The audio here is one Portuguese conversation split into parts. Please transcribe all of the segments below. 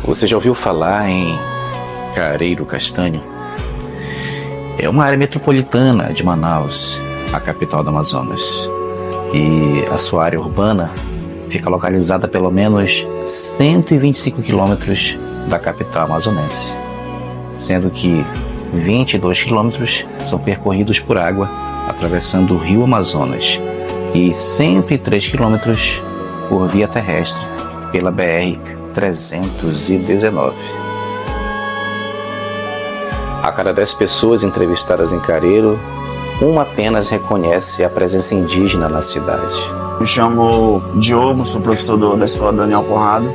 Você já ouviu falar em Careiro Castanho? É uma área metropolitana de Manaus, a capital do Amazonas. E a sua área urbana fica localizada a pelo menos 125 quilômetros da capital amazonense, sendo que 22 quilômetros são percorridos por água, atravessando o rio Amazonas, e 103 quilômetros por via terrestre, pela BR-319. A cada 10 pessoas entrevistadas em Careiro, uma apenas reconhece a presença indígena na cidade. Me chamo Diogo, sou professor da Escola Daniel Conrado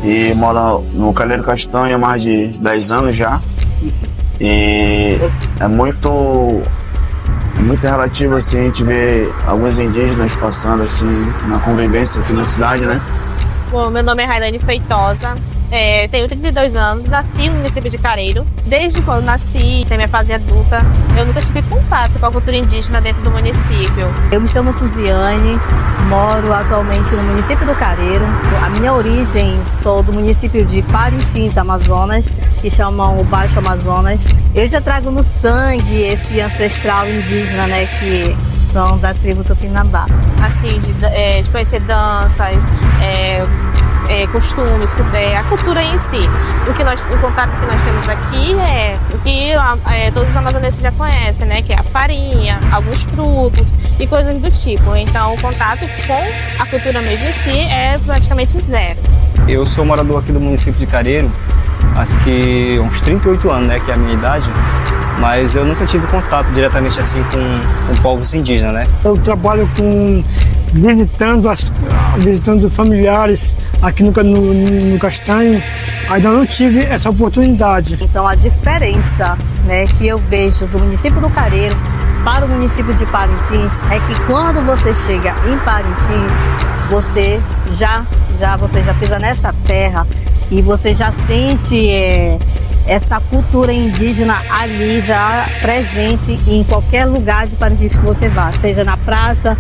e moro no Careiro Castanho há mais de 10 anos já. E é muito relativo assim, a gente ver alguns indígenas passando assim, na convivência aqui na cidade, né? Bom, meu nome é Railane Feitosa, tenho 32 anos, nasci no município de Careiro. Desde quando nasci, até minha fase adulta, eu nunca tive contato com a cultura indígena dentro do município. Eu me chamo Suziane, moro atualmente no município do Careiro. A minha origem, sou do município de Parintins, Amazonas, que chamam o Baixo Amazonas. Eu já trago no sangue esse ancestral indígena, né, que são da tribo Tupinambá. Assim, de conhecer danças, costumes, a cultura em si. O contato que nós temos aqui é o que todos os amazonenses já conhecem, né? Que é a farinha, alguns frutos e coisas do tipo. Então, o contato com a cultura mesmo em si é praticamente zero. Eu sou morador aqui do município de Careiro, acho que uns 38 anos, né? Que é a minha idade. Mas eu nunca tive contato diretamente assim com povos indígenas, né? Eu trabalho visitando familiares aqui no Castanho, ainda não tive essa oportunidade. Então a diferença, né, que eu vejo do município do Careiro para o município de Parintins é que quando você chega em Parintins, você já pisa nessa terra e você já sente essa cultura indígena ali já presente em qualquer lugar de Parintins que você vá, seja na praça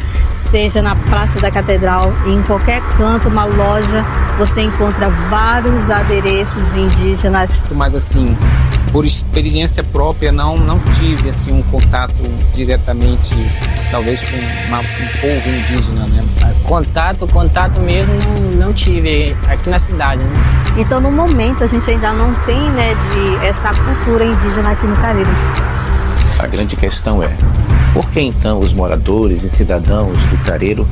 da Catedral, em qualquer canto, uma loja, você encontra vários adereços indígenas. Mas assim, por experiência própria, não tive assim um contato diretamente, talvez com um povo indígena, né? Contato mesmo não tive aqui na cidade, né? Então, no momento, a gente ainda não tem, né, essa cultura indígena aqui no Careiro. A grande questão é, por que então os moradores e cidadãos do Careiro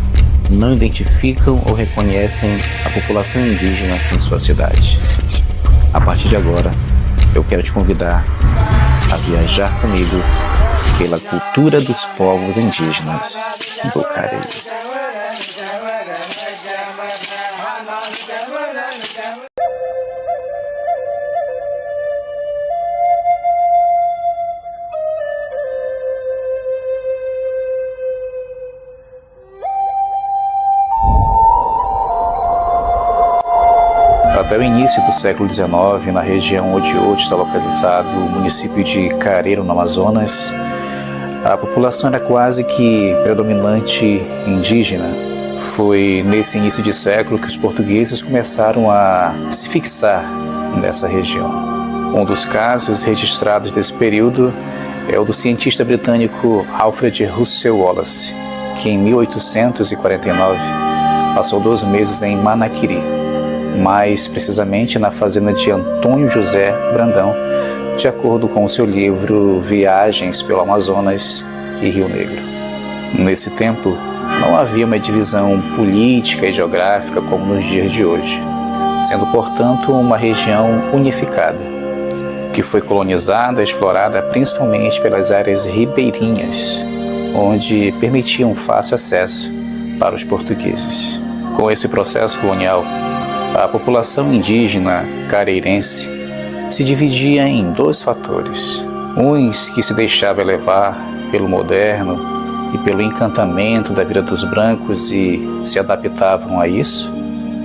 não identificam ou reconhecem a população indígena em sua cidade? A partir de agora, eu quero te convidar a viajar comigo pela cultura dos povos indígenas do Careiro. Até o início do século XIX, na região onde hoje está localizado o município de Careiro, no Amazonas, a população era quase que predominante indígena. Foi nesse início de século que os portugueses começaram a se fixar nessa região. Um dos casos registrados desse período é o do cientista britânico Alfred Russel Wallace, que em 1849 passou 2 meses em Manaquiri, mais precisamente na fazenda de Antônio José Brandão, de acordo com o seu livro Viagens pelo Amazonas e Rio Negro. Nesse tempo, não havia uma divisão política e geográfica como nos dias de hoje, sendo, portanto, uma região unificada, que foi colonizada e explorada principalmente pelas áreas ribeirinhas, onde permitiam fácil acesso para os portugueses. Com esse processo colonial, a população indígena careirense se dividia em 2 fatores. Uns que se deixavam levar pelo moderno e pelo encantamento da vida dos brancos e se adaptavam a isso,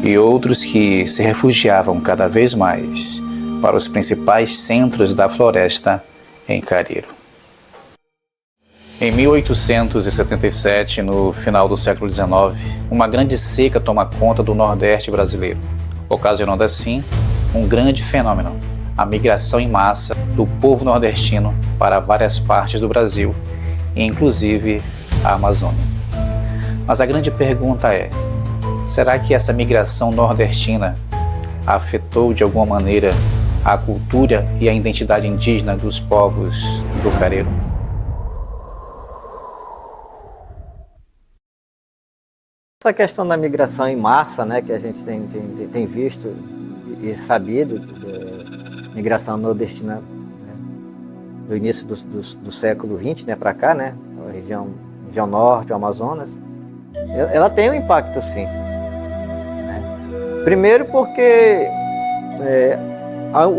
e outros que se refugiavam cada vez mais para os principais centros da floresta em Careiro. Em 1877, no final do século XIX, uma grande seca toma conta do Nordeste brasileiro, ocasionando assim um grande fenômeno, a migração em massa do povo nordestino para várias partes do Brasil, inclusive a Amazônia. Mas a grande pergunta é: será que essa migração nordestina afetou de alguma maneira a cultura e a identidade indígena dos povos do Careiro? Essa questão da migração em massa, né, que a gente tem visto e sabido, migração nordestina, né, do início do século XX, né, para cá, né, a região norte, o Amazonas, ela tem um impacto, sim. Né? Primeiro porque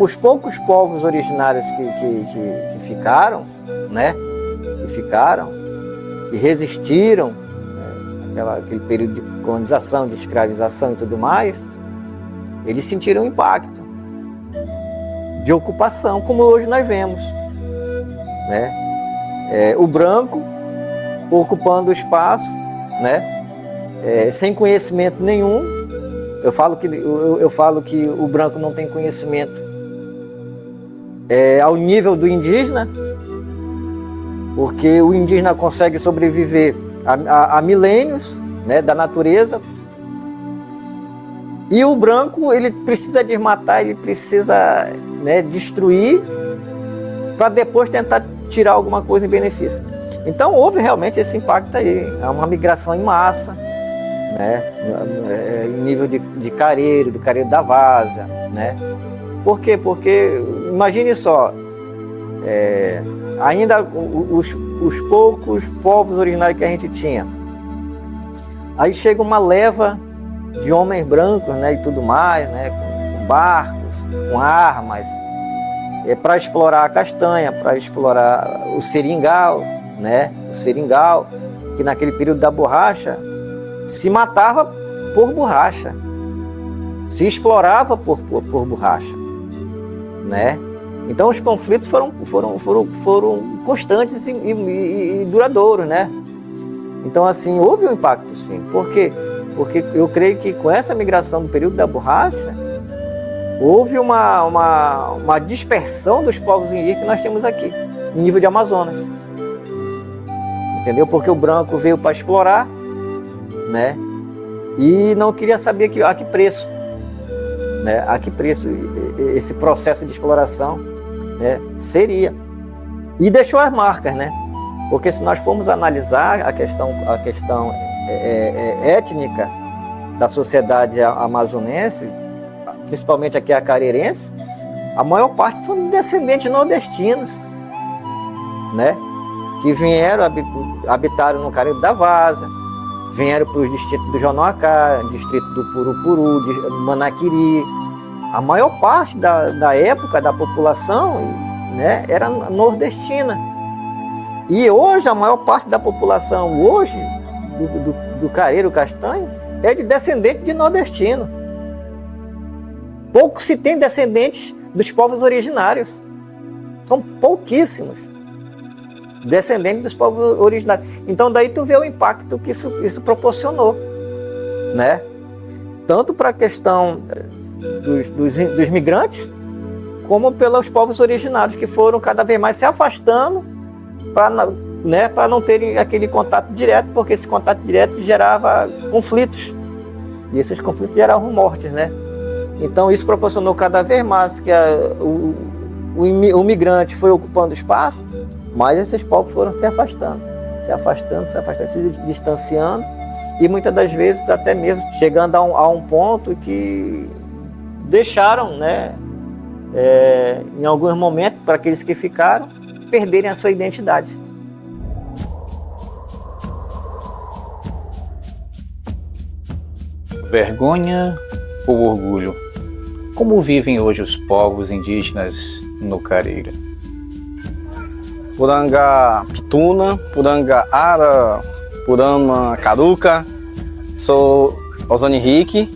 os poucos povos originários que ficaram, né, que resistiram, aquele período de colonização, de escravização e tudo mais, eles sentiram o impacto de ocupação, como hoje nós vemos, né? O branco ocupando o espaço, né? Sem conhecimento nenhum. Eu falo que o branco não tem conhecimento ao nível do indígena, porque o indígena consegue sobreviver há milênios, né, da natureza, e o branco ele precisa desmatar, ele precisa, né, destruir para depois tentar tirar alguma coisa em benefício. Então houve realmente esse impacto aí, uma migração em massa, né, em nível de careiro, do careiro da várzea, né? Por quê? Porque imagine só, ainda os poucos povos originários que a gente tinha. Aí chega uma leva de homens brancos, né, e tudo mais, né, com barcos, com armas, para explorar a castanha, para explorar o seringal, né, que naquele período da borracha se matava por borracha, se explorava por borracha, né? Então os conflitos foram constantes e duradouros, né? Então assim, houve um impacto, sim. Por quê? Porque eu creio que com essa migração do período da borracha, houve uma dispersão dos povos indígenas que nós temos aqui, no nível de Amazonas. Entendeu? Porque o branco veio para explorar, né? E não queria saber a que preço, né? A que preço esse processo de exploração, né, seria. E deixou as marcas, né? Porque se nós formos analisar a questão étnica da sociedade amazonense, principalmente aqui a careirense, a maior parte são descendentes nordestinos, né? Que vieram, habitaram no Careiro da Várzea, vieram para os distritos do Jonoacá, distrito do Purupuru, de Manaquiri. A maior parte da época da população, né, era nordestina. E hoje a maior parte da população hoje do Careiro Castanho é de descendente de nordestino. Pouco se tem descendentes dos povos originários. São pouquíssimos descendentes dos povos originários. Então daí tu vê o impacto que isso proporcionou, né? Tanto para a questão dos migrantes, como pelos povos originários, que foram cada vez mais se afastando para não terem aquele contato direto, porque esse contato direto gerava conflitos, e esses conflitos geravam mortes, né? Então isso proporcionou cada vez mais que o migrante foi ocupando espaço, mas esses povos foram se afastando, se distanciando, e muitas das vezes até mesmo chegando a um ponto que deixaram, né, em alguns momentos, para aqueles que ficaram, perderem a sua identidade. Vergonha ou orgulho? Como vivem hoje os povos indígenas no Careiro? Puranga Pituna, Puranga Ara, Purama Caruca. Sou Osane Henrique,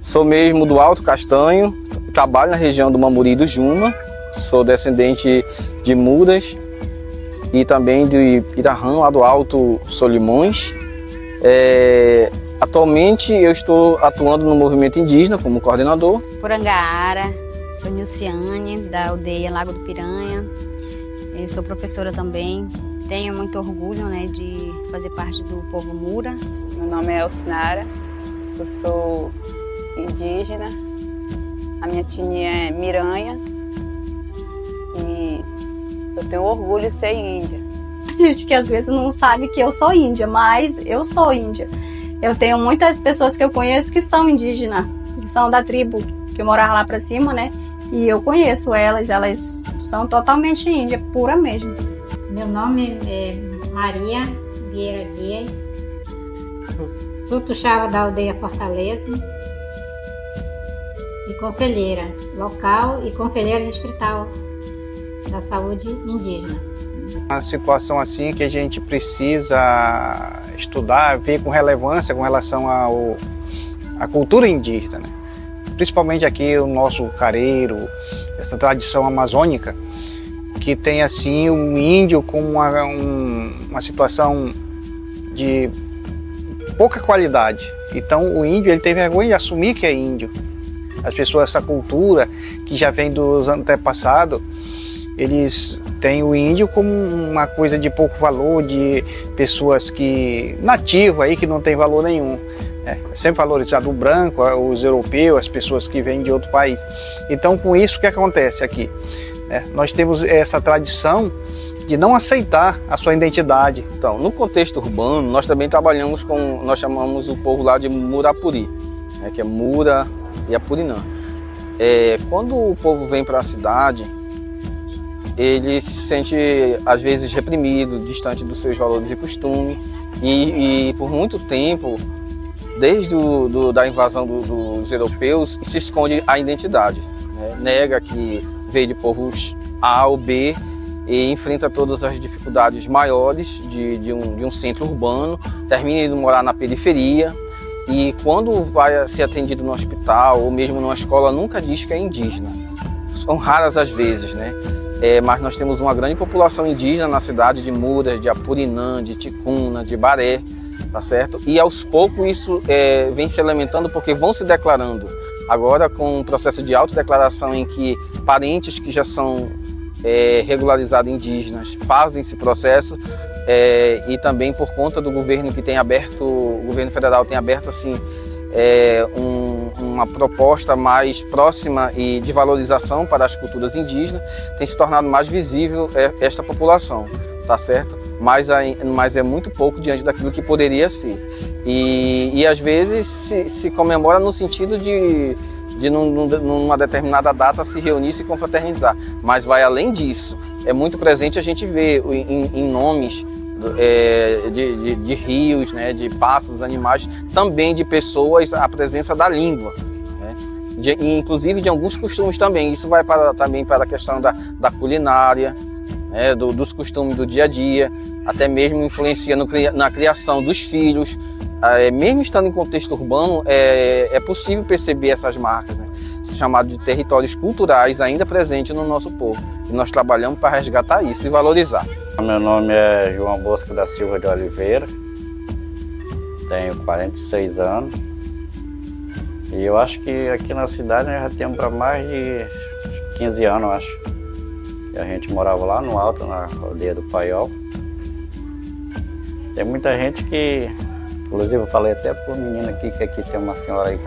sou mesmo do Alto Castanho, trabalho na região do Mamuri do Juma, sou descendente de Mudas e também de Irahã, lá do Alto Solimões. Atualmente eu estou atuando no movimento indígena como coordenador. Porangaara, sou Nilciane, da aldeia Lago do Piranha. Eu sou professora também. Tenho muito orgulho, né, de fazer parte do povo Mura. Meu nome é Elcinara, eu sou indígena. A minha etnia é Miranha e eu tenho orgulho de ser índia. Gente que às vezes não sabe que eu sou índia, mas eu sou índia. Eu tenho muitas pessoas que eu conheço que são indígenas, que são da tribo que eu morava lá pra cima, né? E eu conheço elas são totalmente índia, pura mesmo. Meu nome é Maria Vieira Dias, sou tuxava da aldeia Fortaleza e conselheira local e conselheira distrital da saúde indígena. Uma situação assim que a gente precisa estudar, ver com relevância com relação à cultura indígena, né? Principalmente aqui o nosso careiro, essa tradição amazônica, que tem assim um índio com uma situação de pouca qualidade. Então o índio ele tem vergonha de assumir que é índio. As pessoas, essa cultura que já vem dos antepassados, eles têm o índio como uma coisa de pouco valor, de pessoas que nativas aí que não tem valor nenhum. É sempre valorizado o branco, os europeus, as pessoas que vêm de outro país. Então com isso o que acontece aqui? Nós temos essa tradição de não aceitar a sua identidade. Então, no contexto urbano, nós também trabalhamos com, nós chamamos o povo lá de Murapuri, né, que é Mura e Apurinã. Quando o povo vem para a cidade, ele se sente às vezes reprimido, distante dos seus valores e costumes, e por muito tempo, desde da invasão dos europeus, se esconde a identidade, né? Nega que veio de povos A ou B e enfrenta todas as dificuldades maiores de um centro urbano, termina indo morar na periferia e quando vai ser atendido no hospital ou mesmo numa escola nunca diz que é indígena. São raras as vezes, né? Mas nós temos uma grande população indígena na cidade de Muras, de Apurinã, de Ticuna, de Baré, tá certo? E aos poucos isso vem se alimentando porque vão se declarando. Agora com um processo de autodeclaração em que parentes que já são regularizados indígenas fazem esse processo e também por conta do governo que tem aberto, o governo federal tem aberto assim uma proposta mais próxima e de valorização para as culturas indígenas, tem se tornado mais visível esta população, tá certo? Mas é muito pouco diante daquilo que poderia ser. E às vezes se comemora no sentido de numa determinada data se reunir e se confraternizar, mas vai além disso. É muito presente a gente ver em nomes de rios, né, de pássaros, animais, também de pessoas, a presença da língua, né? Inclusive de alguns costumes também. Isso vai também para a questão da culinária, né, dos costumes do dia a dia, até mesmo influencia na criação dos filhos. Mesmo estando em contexto urbano, é possível perceber essas marcas, né, chamado de territórios culturais ainda presentes no nosso povo. E nós trabalhamos para resgatar isso e valorizar. Meu nome é João Bosco da Silva de Oliveira, tenho 46 anos e eu acho que aqui na cidade nós já temos para mais de 15 anos, acho. E a gente morava lá no alto, na aldeia do Paiol. Tem muita gente que, inclusive eu falei até por menina aqui, que aqui tem uma senhora aí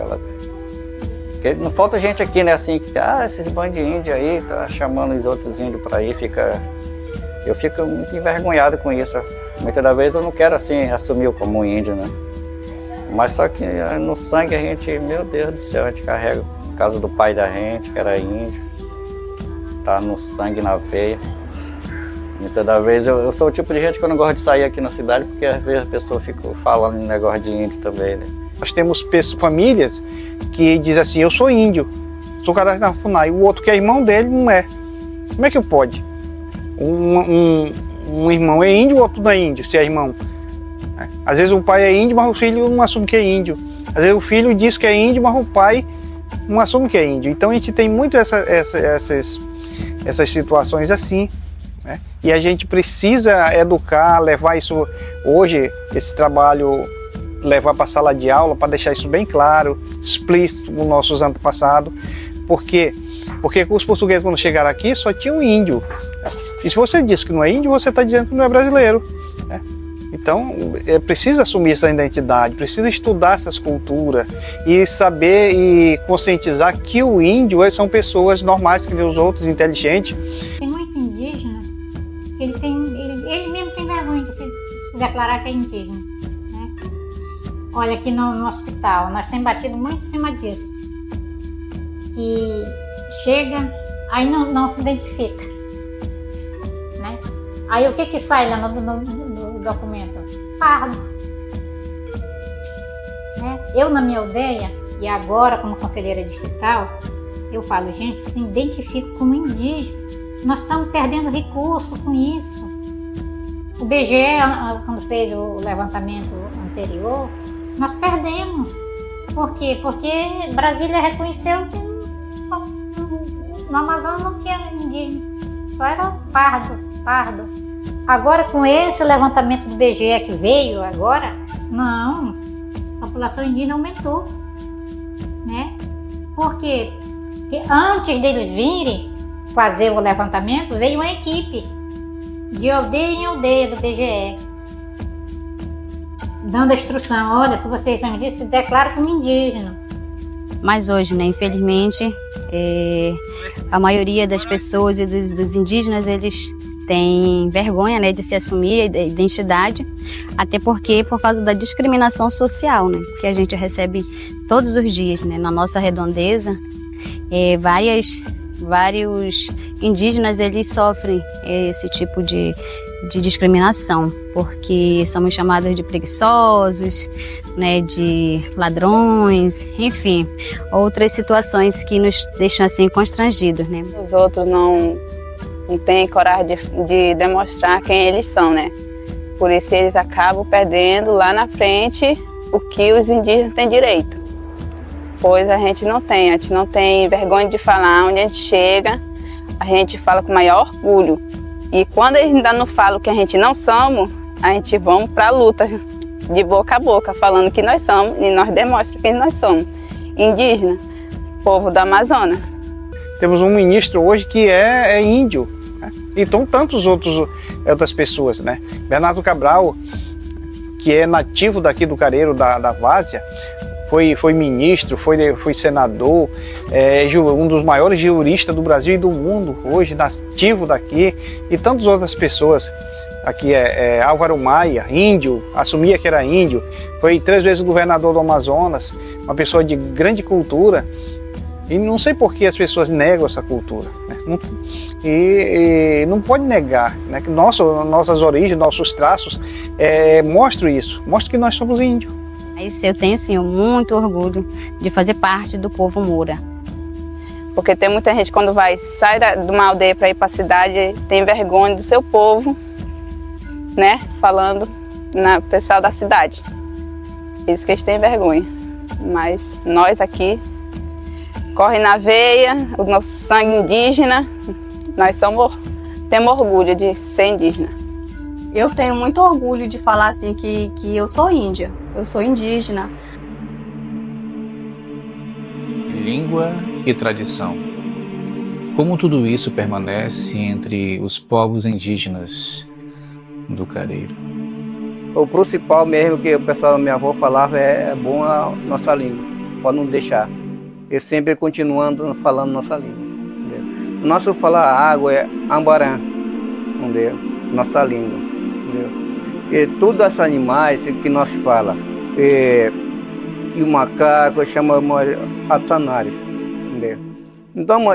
que não falta gente aqui, né, assim, esses bandos de índio aí, tá chamando os outros índios para ir, eu fico muito envergonhado com isso. Muitas das vezes eu não quero assim assumir como índio, né? Mas só que no sangue a gente, meu Deus do céu, a gente carrega o caso do pai da gente, que era índio, tá no sangue, na veia. Muitas das vezes eu sou o tipo de gente que eu não gosto de sair aqui na cidade, porque às vezes a pessoa fica falando em negócio de índio também, né? Nós temos famílias que dizem assim, eu sou índio, sou cadastro na FUNAI, o outro que é irmão dele não é. Como é que pode? Um irmão é índio, o outro não é índio, se é irmão. Às vezes o pai é índio, mas o filho não assume que é índio. Às vezes o filho diz que é índio, mas o pai não assume que é índio. Então a gente tem muito essas situações assim, né? E a gente precisa educar, levar isso hoje, esse trabalho levar para a sala de aula para deixar isso bem claro, explícito com nossos antepassados. Por quê? Porque os portugueses, quando chegaram aqui, só tinham índio. E se você diz que não é índio, você está dizendo que não é brasileiro. Né? Então, precisa assumir essa identidade, precisa estudar essas culturas e saber e conscientizar que o índio são pessoas normais, que nem os outros, inteligentes. Tem muito indígena que ele mesmo tem vergonha de se declarar que é indígena. Né? Olha, aqui no hospital, nós temos batido muito em cima disso. Que chega, aí não se identifica. Né? Aí o que sai lá no documento? Pardo. Né? Eu, na minha aldeia, e agora como conselheira distrital, eu falo, gente, se identifica como indígena. Nós estamos perdendo recurso com isso. O BGE, quando fez o levantamento anterior, nós perdemos. Por quê? Porque Brasília reconheceu que no Amazonas não tinha indígena, só era pardo. Agora, com esse levantamento do BGE que veio agora, não, a população indígena aumentou, né? Por quê? Porque antes deles virem fazer o levantamento, veio uma equipe de aldeia em aldeia do BGE, dando a instrução, olha, se vocês são indígenas, se declaram como indígena. Mas hoje, né, infelizmente, a maioria das pessoas e dos indígenas, eles têm vergonha, né, de se assumir a identidade, até porque por causa da discriminação social, né, que a gente recebe todos os dias, né, na nossa redondeza, vários indígenas, eles sofrem esse tipo de discriminação, porque somos chamados de preguiçosos, né, de ladrões, enfim, outras situações que nos deixam assim constrangidos, né? Os outros não têm coragem de demonstrar quem eles são, né? Por isso eles acabam perdendo lá na frente o que os indígenas têm direito. Pois a gente não tem vergonha de falar onde a gente chega, a gente fala com maior orgulho. E quando eles ainda não falam que a gente não somos, a gente vamos para a luta, de boca a boca, falando que nós somos, e nós demonstramos que nós somos. Indígena, povo do Amazonas. Temos um ministro hoje que é índio, né? E então tantos outras pessoas, né? Bernardo Cabral, que é nativo daqui do Careiro, da Várzea, foi ministro, foi senador, um dos maiores juristas do Brasil e do mundo, hoje nativo daqui, e tantas outras pessoas. Aqui Álvaro Maia, índio, assumia que era índio, foi 3 vezes governador do Amazonas, uma pessoa de grande cultura, e não sei por que as pessoas negam essa cultura, né? E não pode negar, né? Que nossas origens, nossos traços mostram isso, mostram que nós somos índios. Eu tenho assim, muito orgulho de fazer parte do povo Moura. Porque tem muita gente quando sai de uma aldeia para ir para a cidade, tem vergonha do seu povo, né? Falando na pessoal da cidade. Eles que eles têm vergonha. Mas nós aqui, corre na veia, o nosso sangue indígena, nós temos orgulho de ser indígena. Eu tenho muito orgulho de falar assim que eu sou índia, eu sou indígena. Língua e tradição. Como tudo isso permanece entre os povos indígenas do Careiro? O principal mesmo que o pessoal da minha avó falava é bom a nossa língua, pode não deixar. Eu sempre continuando falando nossa língua. Entendeu? Nosso falar água é ambarã, entendeu? Nossa língua. Entendeu? E todos esses animais que nós falamos, e o macaco chamamos atsanari, entendeu? Então,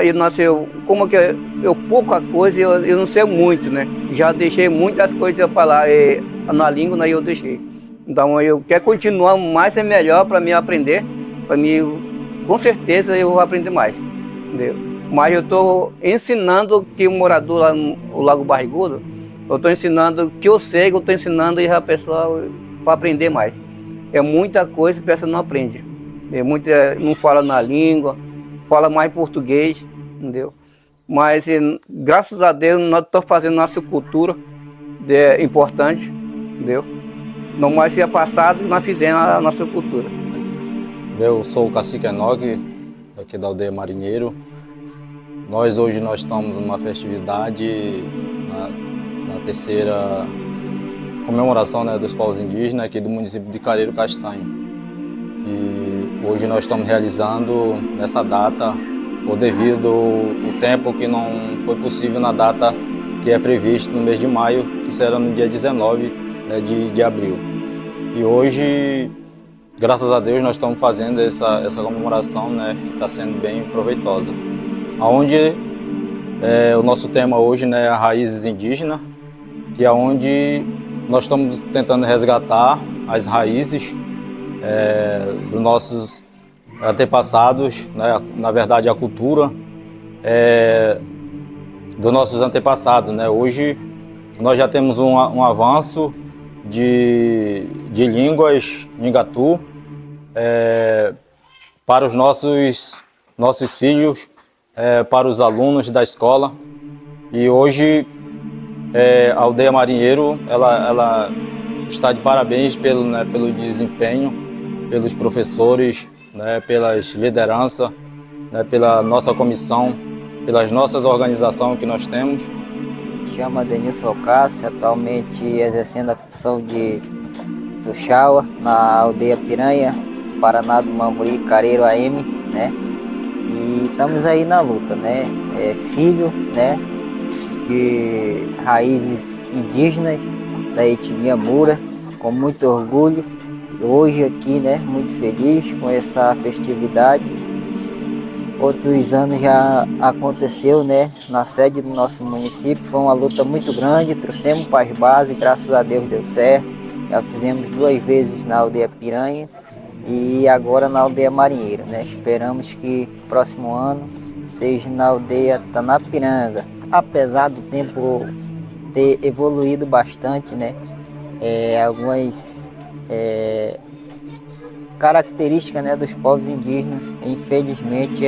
como que eu pouca coisa, eu não sei muito, né? Já deixei muitas coisas para lá, na língua eu deixei. Então, eu quero continuar mais e melhor para mim aprender, para mim, com certeza eu vou aprender mais, entendeu? Mas eu estou ensinando que o morador lá no Lago Barrigudo, eu estou ensinando o que eu sei, eu estou ensinando a pessoa para aprender mais. É muita coisa que a pessoa não aprende. Não fala na língua, fala mais português, entendeu? Mas graças a Deus nós estamos fazendo nossa cultura importante, entendeu? não mais ser passado, nós fizemos a nossa cultura. Eu sou o Cacique Enoque, aqui da aldeia Marinheiro. Hoje nós estamos numa festividade, na terceira comemoração, né, dos povos indígenas aqui do município de Careiro Castanho. E hoje nós estamos realizando nessa data, por devido ao tempo que não foi possível na data que é prevista no mês de maio, que será no dia 19, né, de abril. E hoje, graças a Deus, nós estamos fazendo essa comemoração, né, que está sendo bem proveitosa. Onde o nosso tema hoje, né, é raízes indígenas, que é onde nós estamos tentando resgatar as raízes dos nossos antepassados, né, na verdade a cultura dos nossos antepassados, né. Hoje nós já temos um avanço de línguas Nhingatu para os nossos filhos, para os alunos da escola. E hoje a aldeia Marinheiro ela está de parabéns pelo desempenho, pelos professores, né, pelas lideranças, né, pela nossa comissão, pelas nossas organizações que nós temos. Me chamo Denilson Alcácio, atualmente exercendo a função de Tuxaua na aldeia Piranha, Paraná do Mamuri, Careiro AM, né? E estamos aí na luta, né? Filho, né, de raízes indígenas da etnia Mura, com muito orgulho. Hoje aqui, né, muito feliz com essa festividade. Outros anos já aconteceu, né, na sede do nosso município. Foi uma luta muito grande, trouxemos para as bases, graças a Deus deu certo. Já fizemos 2 vezes na aldeia Piranha e agora na aldeia Marinheiro, né? Esperamos que próximo ano seja na aldeia Tanapiranga. Apesar do tempo ter evoluído bastante, né, algumas características, né, dos povos indígenas, infelizmente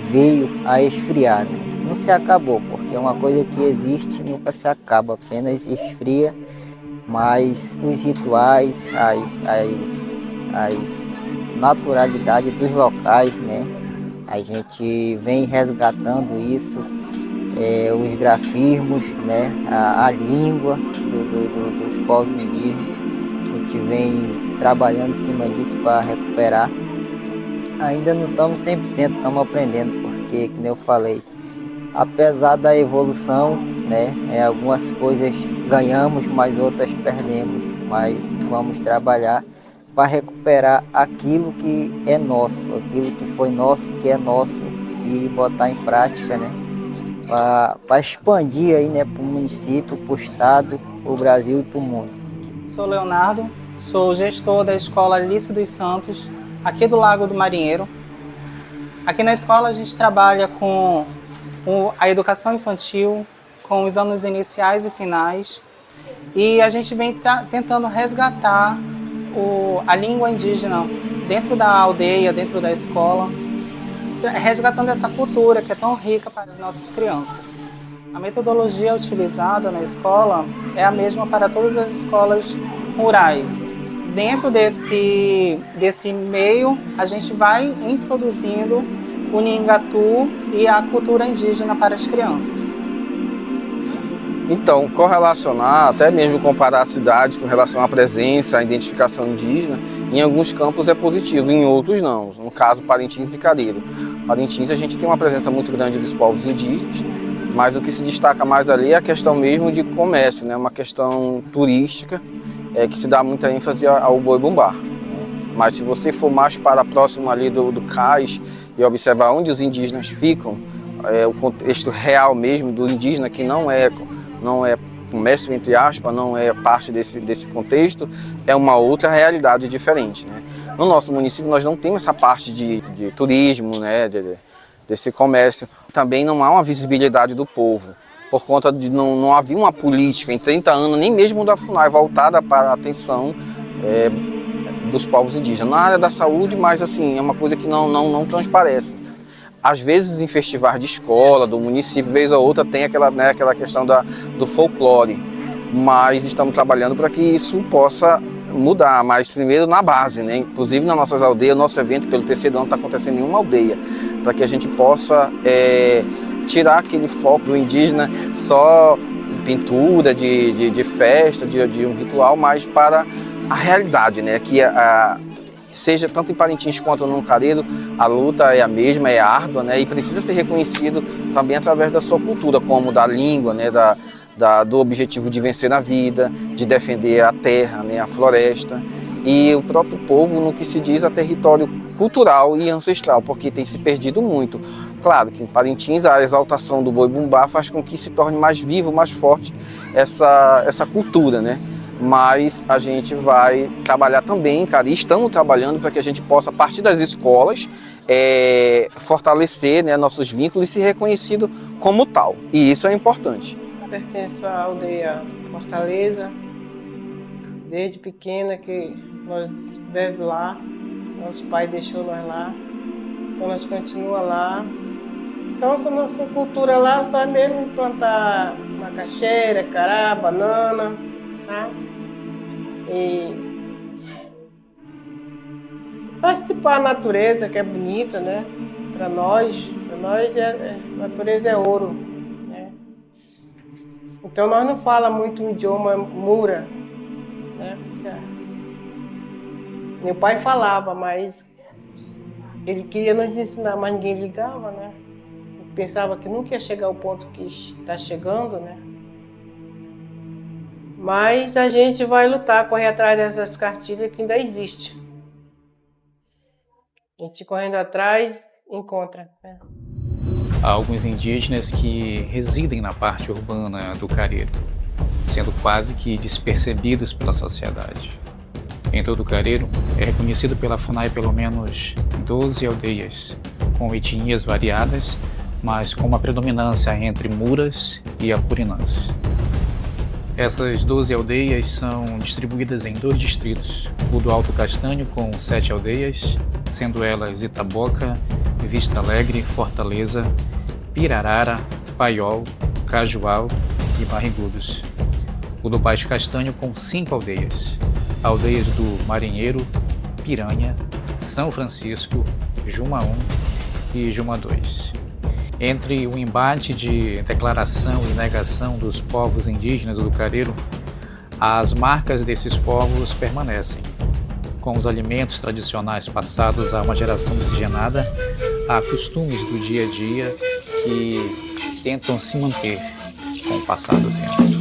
veio a esfriar, né? Não se acabou, porque é uma coisa que existe e nunca se acaba, apenas esfria, mas os rituais, as naturalidades dos locais, né, a gente vem resgatando isso, os grafismos, né, a língua dos povos indígenas. A gente vem trabalhando em cima disso para recuperar. Ainda não estamos 100%, estamos aprendendo, porque, como eu falei, apesar da evolução, né, algumas coisas ganhamos, mas outras perdemos. Mas vamos trabalhar para recuperar aquilo que é nosso, aquilo que foi nosso, que é nosso, e botar em prática, né, para expandir aí, né, para o município, para o estado, para o Brasil e para o mundo. Sou Leonardo, sou gestor da Escola Alice dos Santos, aqui do Lago do Marinheiro. Aqui na escola a gente trabalha com a educação infantil, com os anos iniciais e finais, e a gente vem tentando resgatar a língua indígena dentro da aldeia, dentro da escola, resgatando essa cultura que é tão rica para as nossas crianças. A metodologia utilizada na escola é a mesma para todas as escolas rurais. Dentro desse meio, a gente vai introduzindo o Nhingatu e a cultura indígena para as crianças. Então, correlacionar, até mesmo comparar a cidade com relação à presença, à identificação indígena, em alguns campos é positivo, em outros não. No caso, Parintins e Careiro. Parintins a gente tem uma presença muito grande dos povos indígenas, mas o que se destaca mais ali é a questão mesmo de comércio, né? Uma questão turística, que se dá muita ênfase ao boi-bumbá, né? Mas se você for mais para próximo ali do cais e observar onde os indígenas ficam, o contexto real mesmo do indígena, que não é comércio entre aspas, não é parte desse contexto, é uma outra realidade diferente, né? No nosso município nós não temos essa parte de turismo, né, desse comércio. Também não há uma visibilidade do povo, por conta de não havia uma política em 30 anos, nem mesmo da FUNAI, voltada para a atenção dos povos indígenas. Na área da saúde, mas assim, é uma coisa que não transparece. Às vezes em festivais de escola, do município, vez ou outra, tem aquela questão do folclore, mas estamos trabalhando para que isso possa mudar, mas primeiro na base, né? Inclusive nas nossas aldeias, nosso evento pelo terceiro ano está acontecendo em uma aldeia, para que a gente possa tirar aquele foco do indígena só pintura, de festa, de um ritual, mas para a realidade, né? Que seja tanto em Parintins quanto no Careiro, a luta é a mesma, é árdua, né? E precisa ser reconhecido também através da sua cultura, como da língua, né? Do objetivo de vencer na vida, de defender a terra, né? A floresta e o próprio povo no que se diz a território cultural e ancestral, porque tem se perdido muito. Claro que em Parintins a exaltação do boi-bumbá faz com que se torne mais vivo, mais forte essa cultura, né? Mas a gente vai trabalhar também, cara, e estamos trabalhando para que a gente possa, a partir das escolas, fortalecer, né, nossos vínculos e ser reconhecido como tal. E isso é importante. Eu pertenço à aldeia Fortaleza, desde pequena que nós vivemos lá, nosso pai deixou nós lá, então nós continuamos lá. Então a nossa cultura lá só é mesmo plantar macaxeira, cará, banana, tá? E participar da natureza, que é bonita, né? Para nós a natureza é ouro, né? Então nós não falamos muito o idioma mura, né? Porque meu pai falava, mas ele queria nos ensinar, mas ninguém ligava, né? Pensava que nunca ia chegar ao ponto que está chegando, né? Mas a gente vai lutar, correr atrás dessas cartilhas que ainda existem. A gente correndo atrás, encontra. Né? Há alguns indígenas que residem na parte urbana do Careiro, sendo quase que despercebidos pela sociedade. Em todo o Careiro, é reconhecido pela FUNAI pelo menos 12 aldeias, com etnias variadas, mas com uma predominância entre muras e apurinãs. Essas 12 aldeias são distribuídas em 2 distritos, o do Alto Castanho com 7 aldeias, sendo elas Itaboca, Vista Alegre, Fortaleza, Pirarara, Paiol, Cajual e Barrigudos. O do Baixo Castanho com 5 aldeias, aldeias do Marinheiro, Piranha, São Francisco, Juma 1 e Juma 2. Entre o embate de declaração e negação dos povos indígenas do Careiro, as marcas desses povos permanecem, com os alimentos tradicionais passados a uma geração miscigenada, a costumes do dia a dia que tentam se manter com o passar do tempo.